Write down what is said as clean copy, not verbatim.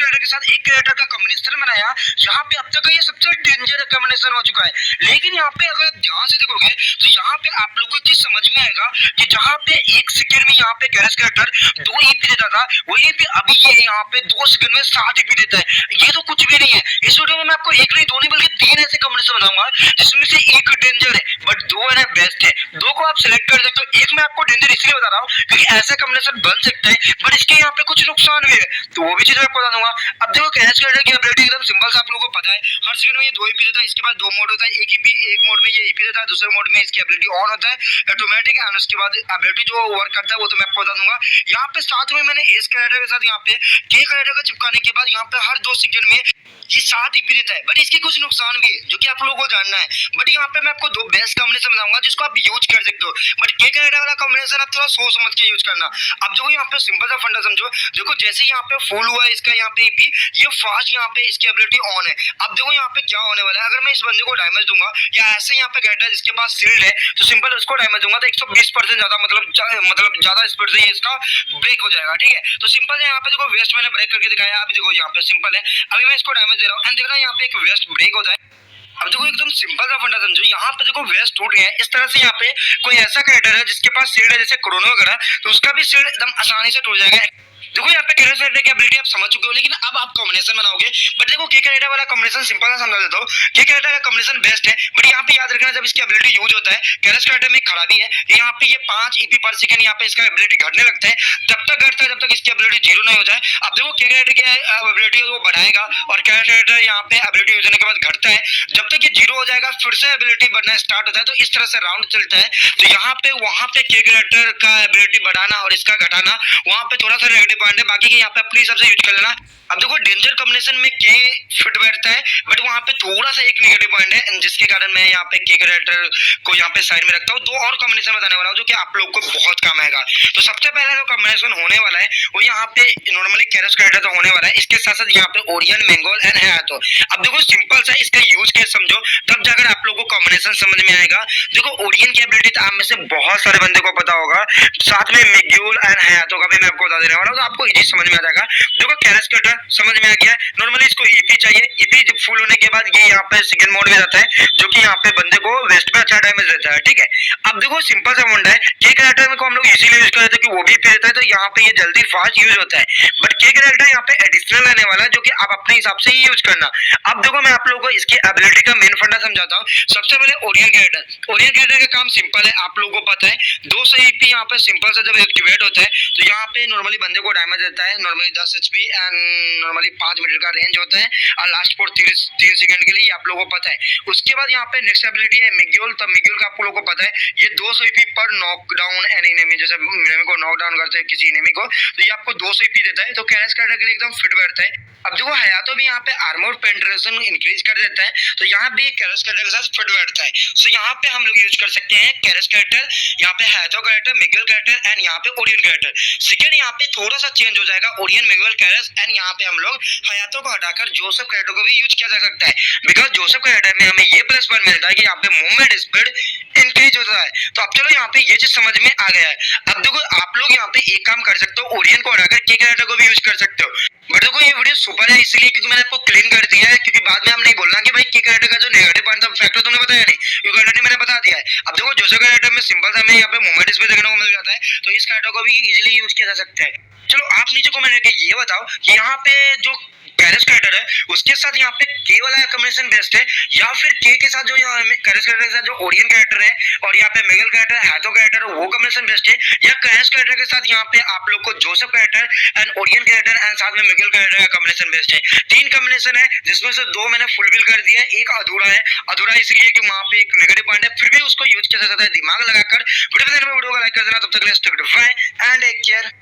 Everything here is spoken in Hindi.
कैरेक्टर के साथ एक कैरेक्टर का कॉम्बिनेशन बनाया, यहाँ पे अब तक का ये सबसे डेंजर कॉम्बिनेशन हो चुका है। लेकिन यहाँ पे अगर ध्यान से देखोगे तो यहाँ पे आप लोगों को चीज समझ में आएगा कि जहाँ पे एक सेकंड में यहाँ पे कैरेक्टर 2 ईपी देता था, वहीं पे अभी ये यहाँ पे 2 सेकंड में 7 ईपी देता है। ये तो कुछ भी नहीं है। इस वीडियो में मैं आपको एक नहीं, दो नहीं, बल्कि 3 ऐसे कॉम्बिनेशन बताऊंगा जिसमें से एक डेंजर है बट 2 है ना बेस्ट है। 2 को आप सिलेक्ट कर सकते हो। एक मैं आपको डेंजर इसलिए बता रहा हूँ क्योंकि ऐसा कॉम्बिनेशन बन सकता है बट इसके यहाँ पे कुछ नुकसान भी है, तो वो भी चीज मैं आपको बता दूंगा। अब देखो कैरेक्टर की एबिलिटी एकदम सिंपल सा आप लोगों को पता है, हर सेकंड में ये 2 ईपी देता है। इसके बाद 2 मोड होता है, एक मोड में ये ईपी देता है, दूसरे मोड में इसकी एबिलिटी ऑन होता है ऑटोमेटिक, एंड उसके बाद एबिलिटी जो वर्क करता है वो तो मैं आपको बता दूंगा। यहाँ पे साथ में मैंने इस कैरेक्टर के साथ यहाँ पे के कैरेक्टर को चिपकाने के बाद यहाँ पे हर 2 सेकंड में ये 7 ईपी देता है, बट इसके कुछ नुकसान भी है जो कि आप लोगों को जानना है। बट यहाँ पे मैं आपको 2 बेस्ट कॉम्बिनेशन बताऊंगा जिसको आप यूज कर सकते हो, बट के कैरेक्टर वाला कॉम्बिनेशन आप थोड़ा सोच समझ के यूज करना। अब देखो यहाँ पे सिंपल सा फंडा समझो, देखो जैसे यहाँ पे फुल हुआ है इसका यहाँ पे ईपी, ये फास्ट यहाँ पे इसकी एबिलिटी ऑन है। अब देखो यहाँ पे क्या होने वाला है, अगर मैं इस बंदे को डैमेज दूंगा या ऐसे यहाँ पे कैरेक्टर जिसके पास शील्ड है तो सिंपल उसको डैमेज दूंगा तो 120% ज्यादा मतलब ज्यादा स्पीड से इसका ब्रेक हो जाएगा। ठीक है, तो सिंपल है। यहाँ पे देखो वेस्ट मैंने ब्रेक करके दिखाया, अभी देखो यहाँ पे सिंपल है, अभी मैं इसको डैमेज दे रहा हूँ एंड देखना यहाँ पे एक वेस्ट ब्रेक होता है। अब देखो एकदम सिंपल सा फंडा समझो, यहाँ पे देखो वेस्ट टूट गया है। इस तरह से यहाँ पे कोई ऐसा कैरेक्टर है जिसके पास शील्ड है जैसे क्रोनो वगैरह, तो उसका भी शील्ड एकदम आसानी से टूट जाएगा। देखो यहाँ पे कैरेक्टर की एबिलिटी आप समझ चुके हो, लेकिन अब आप कॉम्बिनेशन बनाओगे। बट देखो के कैरेक्टर वाला कॉम्बिनेशन सिंपल सा समझा देता हूँ, के कैरेक्टर का कॉम्बिनेशन बेस्ट है, बट यहाँ पे याद रखना जब इसकी एबिलिटी यूज होता है कैरेक्टर में खराबी है, यहाँ पे ये 5 ईपी पर सेकंड यहाँ पे इसका एबिलिटी घटने लगता है, तब तक घटता है जब तक इसकी एबिलिटी 0 नहीं हो जाए। अब देखो के कैरेक्टर की एबिलिटी वो बढ़ाएगा और कैरेक्टर यहाँ पे एबिलिटी यूज होने के बाद घटता है, जब तक ये 0 हो जाएगा फिर से एबिलिटी बढ़ना स्टार्ट होता है। तो इस तरह से राउंड चलता है। तो यहाँ पे वहां पे के कैरेक्टर का एबिलिटी बढ़ाना और इसका घटाना वहां पे थोड़ा सा नेगेटिव पॉइंट है, बाकी के यहाँ पे अपने हिसाब से यूज कर लेना। अब देखो डेंजर कॉम्बिनेशन में के फिट बैठता है, बट वहां पे थोड़ा सा एक नेगेटिव पॉइंट है जिसके कारण मैं यहाँ पे के कैरेक्टर को यहाँ पे साइड में रखता हूँ। 2 और कॉम्बिनेशन बताने वाला हूँ जो कि आप लोग को बहुत काम आएगा। तो सबसे पहला जो कॉम्बिनेशन होने वाला है वो यहाँ पे नॉर्मली कैरेक्टर तो होने वाला है, इसके साथ साथ यहाँ पे ओरियन, मैंगोल एंड हयातो। अब देखो सिंपल सा इसका यूज केस समझो, तब जाकर आप लोगों को कॉम्बिनेशन समझ में आएगा। देखो ओरियन की एबिलिटी तो आप में से बहुत सारे बंदे को पता होगा, साथ में मैंगोल एंड हयातो का भी मैं आपको बता देने वाला हूँ, तो आपको इजी समझ में आ जाएगा। देखो कैरेक्टर समझ में आ गया। नॉर्मली इसको ईपी चाहिए, ईपी जब फुल होने के बाद ये यहाँ पे सेकंड मोड में जाता है जो कि यहाँ पे बंदे को वेस्ट में अच्छा डैमेज देता है। ठीक है, अब देखो सिंपल सा मुंडा है, के कैरेक्टर को हम लोग इसीलिए यूज करते हैं कि वो भी पे देता है तो यहाँ पे ये जल्दी फास्ट यूज होता है, बट के कैरेक्टर यहाँ पे एडिशनल रहने वाला है जो कि आप अपने हिसाब से ही यूज करना। अब देखो मैं आप लोगों को इसकी एबिलिटी का मेन फंडा समझाता हूँ। सबसे पहले ओरियन कैरेक्टर का काम सिंपल है, आप लोगों को पता है 200 ईपी यहाँ पे सिंपल सा जब एक्टिवेट होता है तो यहाँ पे नॉर्मली बंदे को डैमेज देता है, normally 10 HP and normally 5 minute का रेंज होता है और लास्ट फॉर 3 सेकंड के लिए, आप लोगों को पता है। उसके बाद यहाँ पे नेक्स्ट एबिलिटी है मिग्यूल, तब मिग्यूल का आप लोगों को पता है ये 200 ईपी पर नॉकडाउन एन एनिमी, जैसे एनिमी को नॉकडाउन करते हैं किसी एनिमी को, तो ये आपको 200 ईपी देता है, तो कैरेक्टर के लिए एकदम फिट बैठता है। अब देखो हयातो भी यहाँ पे आर्मर पेनिट्रेशन इंक्रीज कर देता है, तो यहाँ भी कैरेक्टर के साथ फिट बैठता है। सो यहाँ पे हम लोग यूज कर सकते हैं कैरेक्टर, यहाँ पे हयातो कैरेक्टर, मिग्यूल कैरेक्टर एंड यहाँ पे ओरियन कैरेक्टर। सेकंड यहाँ पे थोड़ा सा चेंज हो जाएगा, ओरियन, मिग्यूल कैरेक्टर एंड यहाँ पे हम लोग हयातो को हटाकर जोसेफ कैरेक्टर को भी यूज किया जा सकता है, बिकॉज जोसेफ कैरेक्टर में हमें ये प्लस पॉइंट मिलता है कि यहाँ पे मूवमेंट स्पीड इंक्रीज होता है। तो अब चलो यहाँ पे ये चीज समझ में आ गया है। अब देखो आप लोग यहाँ पे एक काम कर सकते हो, ओरियन को हटाकर के कैरेक्टर को भी यूज कर सकते हो। बट देखो ये वीडियो सुपर है इसलिए क्योंकि मैंने आपको क्लीन कर दिया है, क्योंकि बाद में हम नहीं बोलना कि भाई के कैरेक्टर का जो नेगेटिव पॉइंट था फैक्टर तुमने बताया नहीं, क्योंकि ऑलरेडी मैंने बता दिया है। अब देखो जोसेफ कैरेक्टर में सिंपल सा हमें यहाँ पे मूवमेंट स्पीड देखने को मिल जाता है, तो इस कैरेक्टर को भी इजीली यूज किया जा सकता है। चलो आप नीचे कमेंट करके ये बताओ कि यहाँ पे जो कैरेक्टर है उसके साथ यहाँ पे के वाला कॉम्बिनेशन बेस्ट है या फिर के साथ जो यहाँ कैरेक्टर के साथ जो ओरियन कैरेक्टर है और यहाँ पे मिगेल कैरेक्टर, हैथो कैरेक्टर वो कॉम्बिनेशन बेस्ट है, या कैरेक्टर के साथ यहाँ पे आप लोग को Joseph character and Orion character and साथ में मिगेल कैरेक्टर का कॉम्बिनेशन बेस्ट है। 3 कॉम्बिनेशन है जिसमें से 2 मैंने फुलफिल कर दिया है, एक अधूरा है। अधूरा इसलिए कि वहाँ पे एक नेगेटिव पॉइंट है, फिर भी उसको यूज किया जा सकता है दिमाग लगाकर। वीडियो को लाइक कर देना, तब तक के लिए stick to bye and take care.